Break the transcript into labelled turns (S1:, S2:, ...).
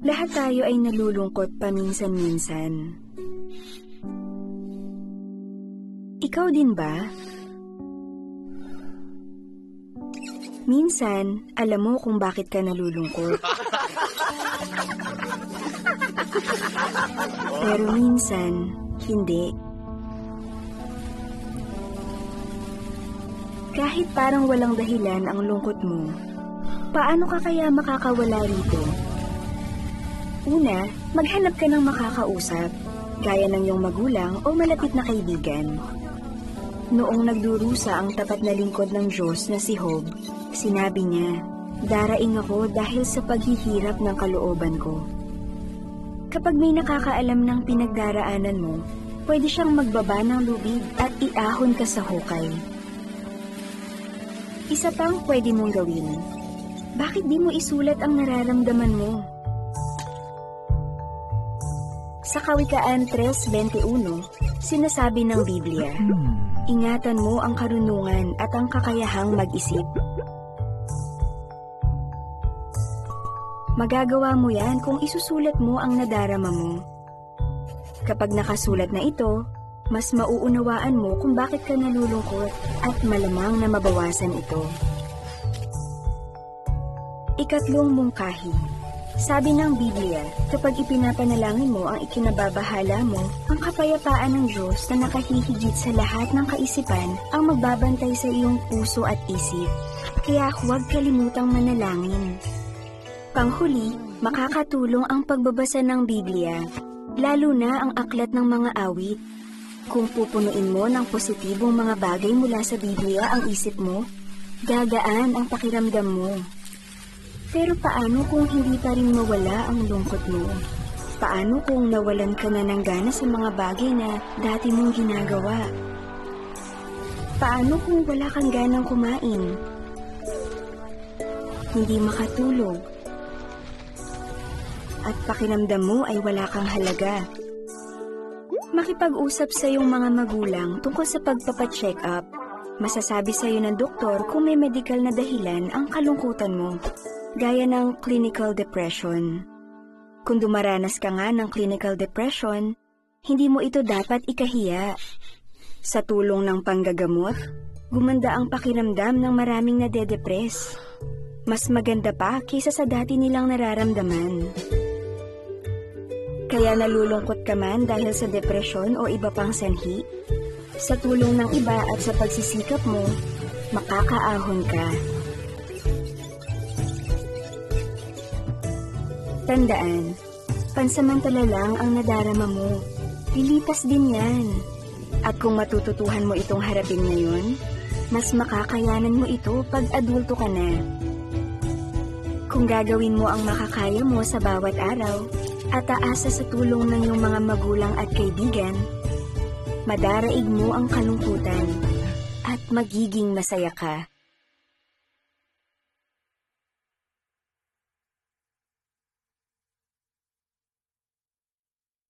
S1: Lahat tayo ay nalulungkot paminsan-minsan. Ikaw din ba? Minsan, alam mo kung bakit ka nalulungkot. Pero minsan, hindi. Kahit parang walang dahilan ang lungkot mo, paano ka kaya makakawala rito? Una, maghanap ka ng makakausap, gaya ng iyong magulang o malapit na kaibigan. Noong nagdurusa ang tapat na lingkod ng Diyos na si Job, sinabi niya, "Daraing ako dahil sa paghihirap ng kalooban ko." Kapag may nakakaalam ng pinagdaraanan mo, pwede siyang magbaba ng lubid at iahon ka sa hukay. Isa pang pwede mong gawin. Bakit di mo isulat ang nararamdaman mo? Sa Kawikaan 3:21, sinasabi ng Biblia, "Ingatan mo ang karunungan at ang kakayahang mag-isip." Magagawa mo yan kung isusulat mo ang nadarama mo. Kapag nakasulat na ito, mas mauunawaan mo kung bakit ka nalulungkot at malamang na mabawasan ito. Ikatlong mungkahi. Sabi ng Biblia, kapag ipinapanalangin mo ang ikinababahala mo, ang kapayapaan ng Diyos na nakahihigit sa lahat ng kaisipan ang magbabantay sa iyong puso at isip. Kaya huwag kalimutang manalangin. Panghuli, makakatulong ang pagbabasa ng Biblia, lalo na ang aklat ng mga awit. Kung pupunuin mo ng positibong mga bagay mula sa Biblia ang isip mo, gagaan ang pakiramdam mo. Pero paano kung hindi pa rin mawala ang lungkot mo? Paano kung nawalan ka na ng gana sa mga bagay na dati mong ginagawa? Paano kung wala kang ganang kumain? Hindi makatulog? At pakiramdam mo ay wala kang halaga? Makipag-usap sa iyong mga magulang tungkol sa pagpapacheck up. Masasabi sa iyo ng doktor kung may medical na dahilan ang kalungkutan mo, gaya ng clinical depression. Kung dumaranas ka nga ng clinical depression, hindi mo ito dapat ikahiya. Sa tulong ng panggagamot, gumanda ang pakiramdam ng maraming nade-depress. Mas maganda pa kaysa sa dati nilang nararamdaman. Kaya nalulungkot ka man dahil sa depresyon o iba pang sanhi? Sa tulong ng iba at sa pagsisikap mo, makakaahon ka. Tandaan, pansamantala lang ang nadarama mo. Lilipas din yan. At kung matututuhan mo itong harapin ngayon, mas makakayanan mo ito pag adulto ka na. Kung gagawin mo ang makakaya mo sa bawat araw, at aasa sa tulong ng iyong mga magulang at kaibigan, madaraig mo ang kalungkutan at magiging masaya ka.